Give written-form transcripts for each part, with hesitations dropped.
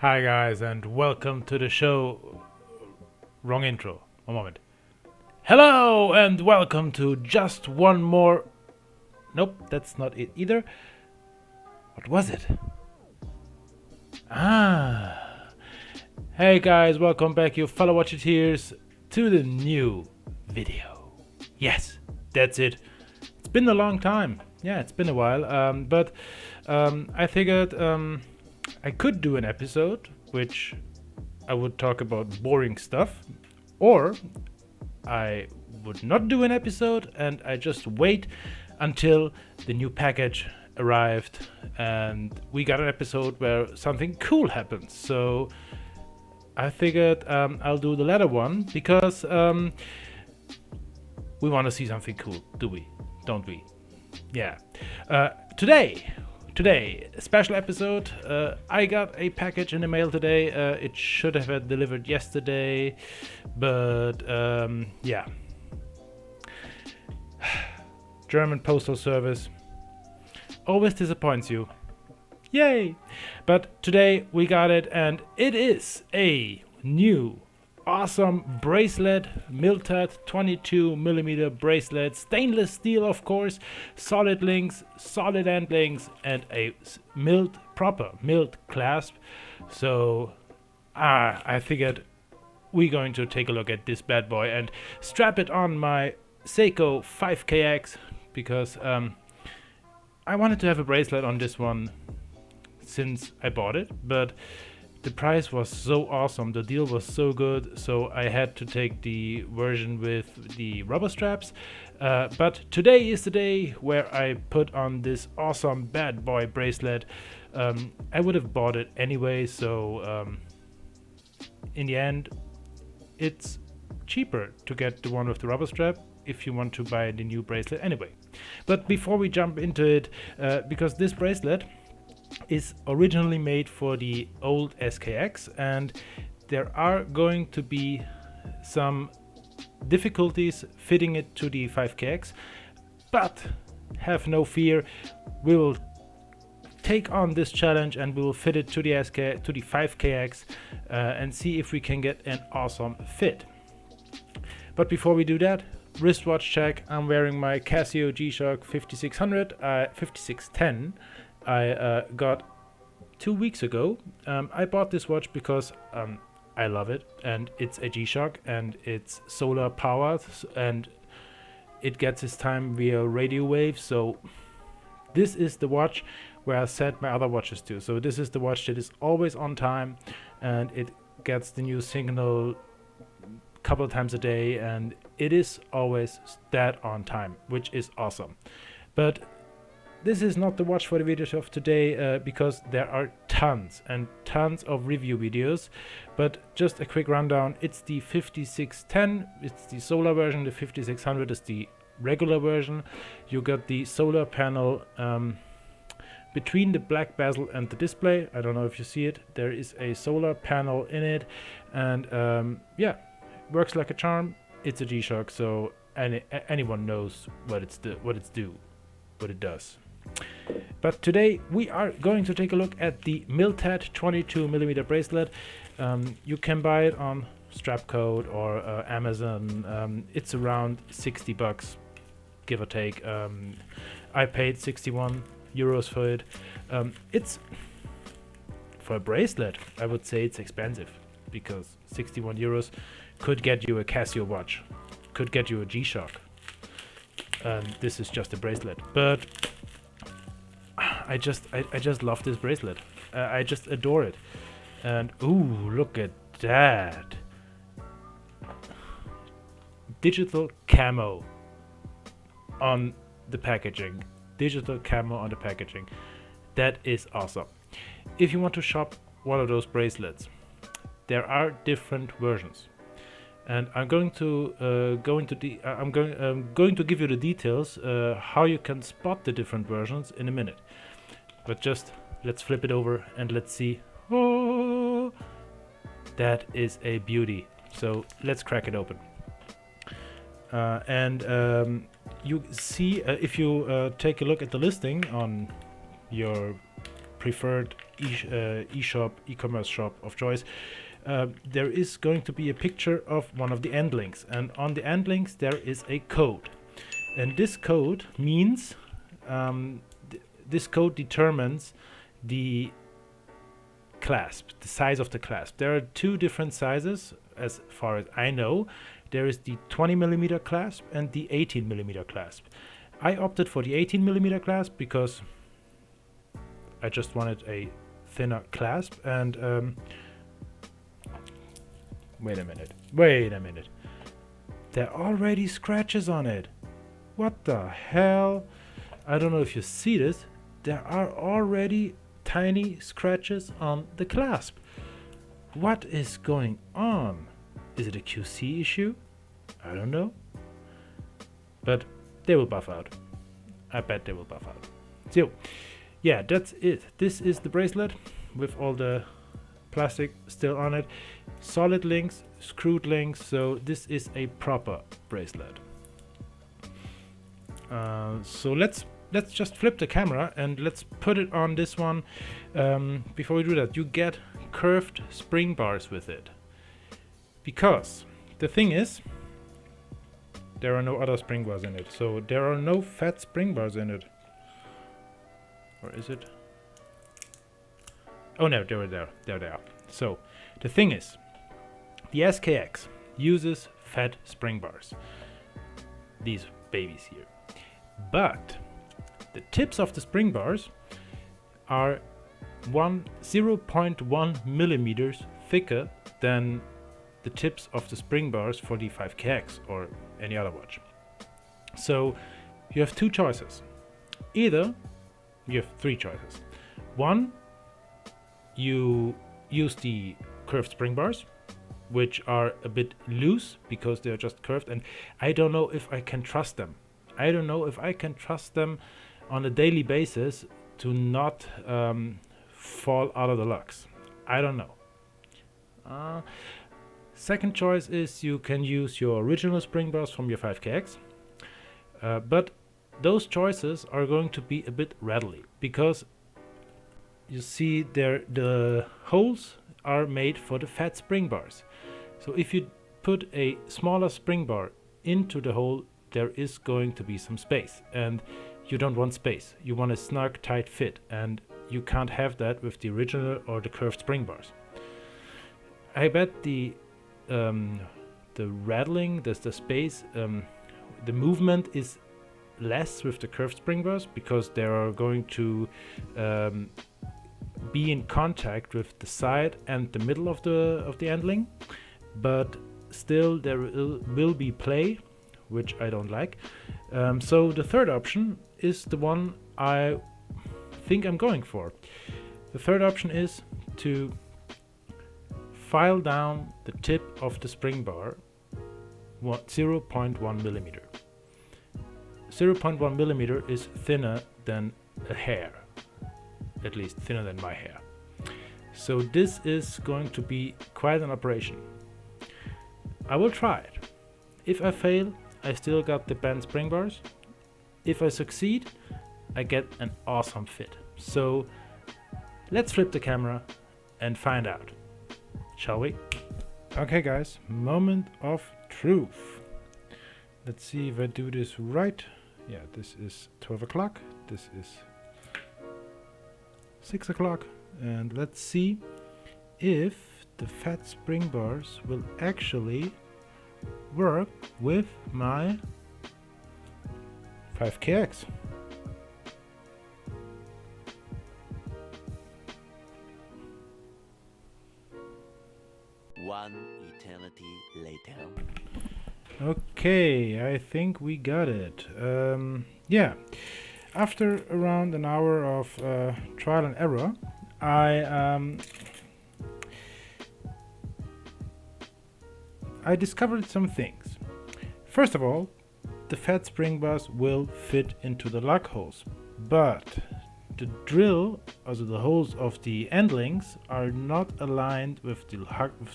Hi guys and welcome to the show. Wrong intro. One moment. Hello and welcome to just one more. Nope, that's not it either. What was it? Hey guys, welcome back, you fellow watchateers, to the new video. Yes, that's it. It's been a long time. Yeah, it's been a while. But I figured I could do an episode which I would talk about boring stuff, or I would not do an episode and I just wait until the new package arrived and we got an episode where something cool happens. So I figured I'll do the latter one because we want to see something cool, do we? Don't we? Yeah. Today, a special episode. I got a package in the mail today. It should have been delivered yesterday, but yeah. German Postal Service always disappoints you. Yay! But today we got it, and it is a new awesome bracelet, MILTAT 22mm bracelet, stainless steel of course, solid links, solid end links, and a proper milt clasp. So I figured we're going to take a look at this bad boy and strap it on my SEIKO 5KX because I wanted to have a bracelet on this one since I bought it, but the price was so awesome, the deal was so good, so I had to take the version with the rubber straps. But today is the day where I put on this awesome bad boy bracelet. I would have bought it anyway, so in the end it's cheaper to get the one with the rubber strap if you want to buy the new bracelet anyway. But before we jump into it, because this bracelet is originally made for the old SKX and there are going to be some difficulties fitting it to the 5KX, but have no fear, we will take on this challenge and we will fit it to the 5KX and see if we can get an awesome fit. But before we do that, wristwatch check. I'm wearing my Casio G-Shock 5610 I got 2 weeks ago. I bought this watch because I love it, and it's a G-Shock and it's solar powered and it gets its time via radio waves. So this is the watch where I set my other watches to. So this is the watch that is always on time and it gets the new signal a couple of times a day and it is always dead on time, which is awesome. But this is not the watch for the video of today because there are tons and tons of review videos, but just a quick rundown. It's the 5610, it's the solar version. The 5600 is the regular version. You got the solar panel between the black bezel and the display. I don't know if you see it. There is a solar panel in it, and yeah, works like a charm. It's a G-Shock, so anyone knows what it does. But today we are going to take a look at the MILTAT 22mm bracelet. You can buy it on Strapcode or Amazon. It's around 60 bucks, give or take. I paid 61 euros for it. It's for a bracelet, I would say it's expensive because 61 euros could get you a Casio watch, could get you a G-Shock. This is just a bracelet, but I just love this bracelet. I just adore it. And ooh, look at that. Digital camo on the packaging. Digital camo on the packaging. That is awesome. If you want to shop one of those bracelets, there are different versions. And I'm going to going to give you the details how you can spot the different versions in a minute. But just let's flip it over and let's see. Oh, that is a beauty. So let's crack it open. You see, if you take a look at the listing on your preferred e-commerce shop of choice, there is going to be a picture of one of the end links, and on the end links there is a code, and this code means this code determines the clasp, the size of the clasp. There are two different sizes as far as I know. There is the 20mm clasp and the 18mm clasp. I opted for the 18mm clasp because I just wanted a thinner clasp, and wait a minute. There are already scratches on it. What the hell? I don't know if you see this. There are already tiny scratches on the clasp. What is going on? Is it a QC issue? I don't know. But they will buff out. I bet they will buff out. So, yeah, that's it. This is the bracelet with all the plastic still on it. Solid links, screwed links, so this is a proper bracelet. So let's just flip the camera and let's put it on this one. Before we do that, you get curved spring bars with it. Because the thing is, there are no other spring bars in it. So there are no fat spring bars in it. Or is it? Oh no, there they are. So the thing is, the SKX uses fat spring bars. These babies here. But the tips of the spring bars are 0.1 millimeters thicker than the tips of the spring bars for the 5KX or any other watch. So you have two choices. Either you have three choices. One, you use the curved spring bars, which are a bit loose because they're just curved, and I don't know if I can trust them. I don't know if I can trust them on a daily basis to not fall out of the lugs. I don't know. Second choice is you can use your original spring bars from your 5KX, but those choices are going to be a bit rattly because you see the holes are made for the fat spring bars. So if you put a smaller spring bar into the hole, there is going to be some space, and you don't want space. You want a snug, tight fit, and you can't have that with the original or the curved spring bars. I bet the rattling, the space, the movement is less with the curved spring bars because they are going to be in contact with the side and the middle of the handling, but still there will be play, which I don't like. So the third option is the one I think I'm going for. The third option is to file down the tip of the spring bar 0.1 millimeter. 0.1 millimeter is thinner than a hair, at least thinner than my hair. So this is going to be quite an operation. I will try it. If I fail, I still got the bent spring bars. If I succeed, I get an awesome fit. So let's flip the camera and find out. Shall we? Okay guys, moment of truth. Let's see if I do this right. Yeah, this is 12 o'clock. This is 6 o'clock. And let's see if the fat spring bars will actually work with my 5KX. One eternity later. Okay, I think we got it. Yeah, after around an hour of trial and error, I discovered some things. First of all, the fat spring bars will fit into the lug holes, but the drill, also the holes of the end links, are not aligned with the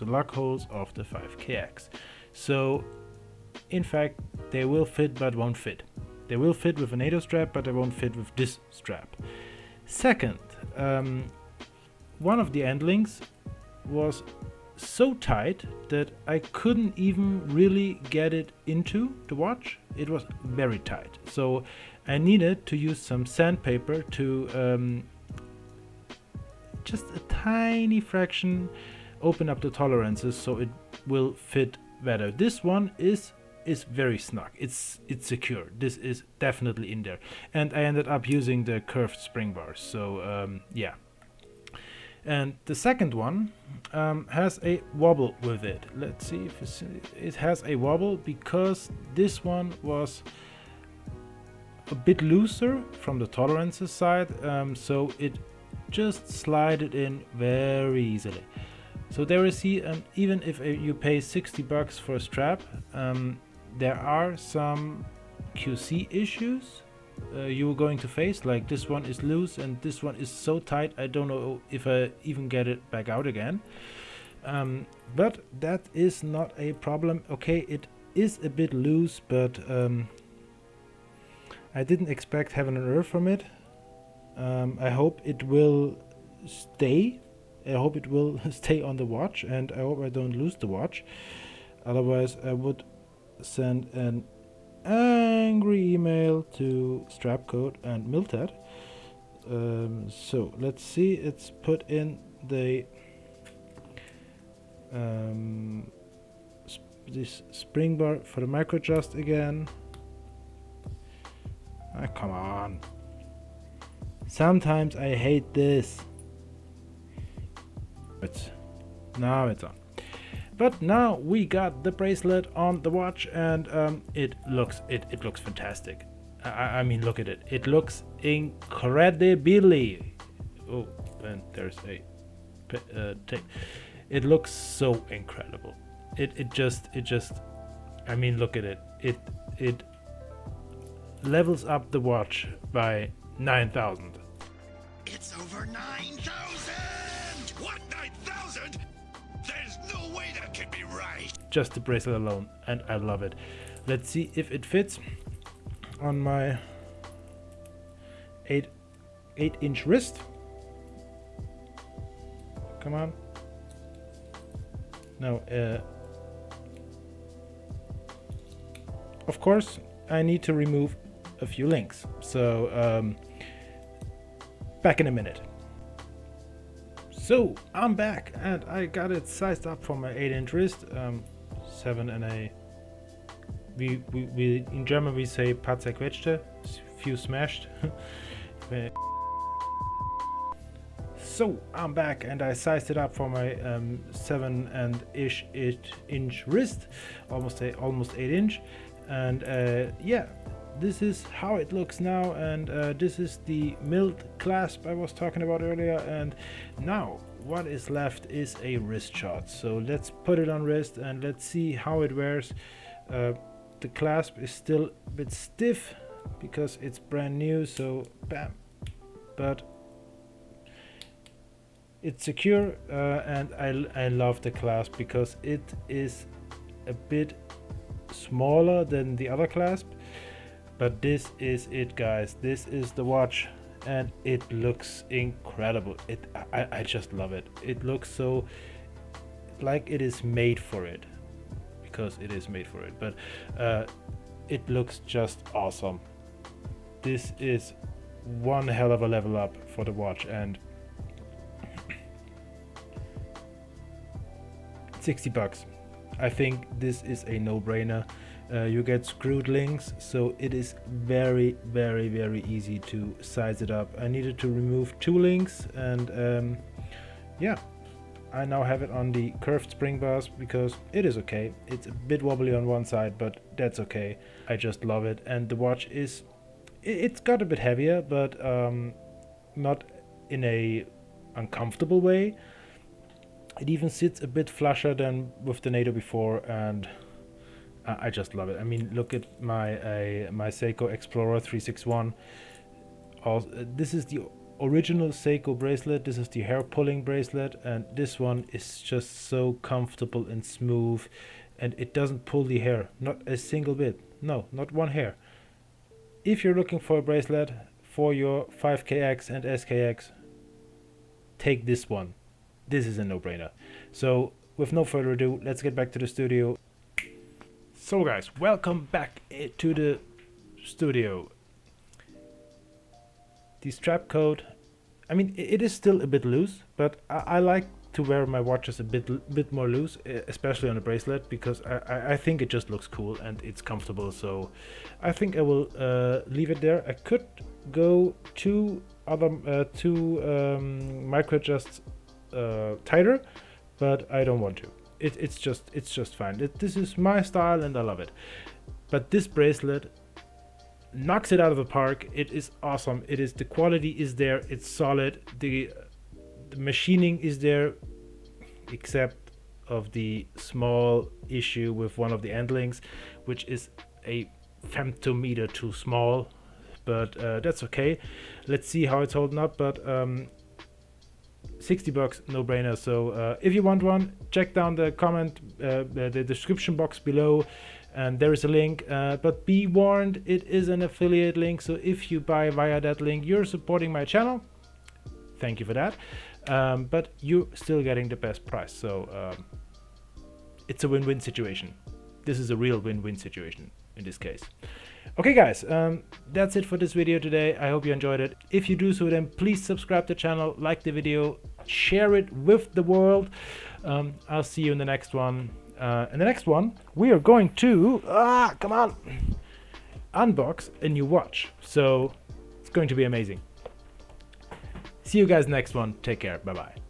lug holes of the 5KX. So, in fact, they will fit but won't fit. They will fit with a NATO strap, but they won't fit with this strap. Second, one of the end links was so tight that I couldn't even really get it into the watch. It was very tight, so I needed to use some sandpaper to just a tiny fraction open up the tolerances so it will fit better. This one is very snug. It's secure. This is definitely in there, and I ended up using the curved spring bars. So yeah. And the second one has a wobble with it. Let's see if it has a wobble, because this one was a bit looser from the tolerances side, so it just slided in very easily. So there you see, even if you pay $60 for a strap, there are some QC issues you're going to face. Like this one is loose and this one is so tight, I don't know if I even get it back out again. But that is not a problem. Okay, it is a bit loose, but I didn't expect heaven and earth from it. I hope it will stay. I hope it will stay on the watch, and I hope I don't lose the watch. Otherwise, I would send an angry email to Strapcode and MILTAT. So let's see. It's put in the this spring bar for the micro adjust again. Ah, come on. Sometimes I hate this. But now it's on. But now we got the bracelet on the watch, and it looks fantastic. I mean, look at it. It looks incredibly. Oh, and there's a tape. It looks so incredible. It just. I mean, look at it. It levels up the watch by 9,000. It's over 9,000! What, 9,000? There's no way that can be right. Just the bracelet alone, and I love it. Let's see if it fits on my 8-inch wrist. Come on. No, of course, I need to remove a few links. So, back in a minute. So I'm back, and I got it sized up for my 8-inch wrist. 7 and a. We in German we say paar zerquetschte, few smashed. So I'm back, and I sized it up for my 7 and 8-inch wrist, almost 8-inch, and yeah. This is how it looks now, and this is the milled clasp I was talking about earlier, and now what is left is a wrist shot. So let's put it on wrist and let's see how it wears. The clasp is still a bit stiff because it's brand new, so bam, but it's secure, and I love the clasp because it is a bit smaller than the other clasp. But this is it, guys. This is the watch, and it looks incredible. I just love it. It looks so like it is made for it, because it is made for it. But it looks just awesome. This is one hell of a level up for the watch, and $60. I think this is a no-brainer. You get screwed links, so it is very easy to size it up. I needed to remove 2 links, and yeah, I now have it on the curved spring bars because it is okay. It's a bit wobbly on one side, but that's okay. I just love it, and the watch is it's got a bit heavier, but not in a uncomfortable way. It even sits a bit flusher than with the NATO before, and I just love it. I mean, look at my SEIKO Explorer 361. This is the original SEIKO bracelet. This is the hair pulling bracelet, and this one is just so comfortable and smooth, and it doesn't pull the hair, not a single bit. No, not one hair. If you're looking for a bracelet for your 5KX and SKX, take this one. This is a no-brainer. So with no further ado, let's get back to the studio. So guys, welcome back to the studio. The Strapcode, I mean, it is still a bit loose, but I like to wear my watches a bit more loose, especially on a bracelet, because I think it just looks cool and it's comfortable. So I think I will leave it there. I could go two micro adjusts tighter, but I don't want to. It's just fine. This is my style and I love it. But this bracelet knocks it out of the park. It is awesome. The quality is there. It's solid. The machining is there, except of the small issue with one of the end links, which is a femtometer too small, but that's okay. Let's see how it's holding up. But $60, no brainer. So if you want one, check down the the description box below, and there is a link, but be warned, it is an affiliate link, so if you buy via that link, you're supporting my channel. Thank you for that. But you're still getting the best price, so it's a win-win situation. This is a real win-win situation in this case. Okay guys, that's it for this video today. I hope you enjoyed it. If you do so, then please subscribe to the channel, like the video, share it with the world. I'll see you in the next one. In the next one, we are going to come on, unbox a new watch. So it's going to be amazing. See you guys next one. Take care. Bye bye.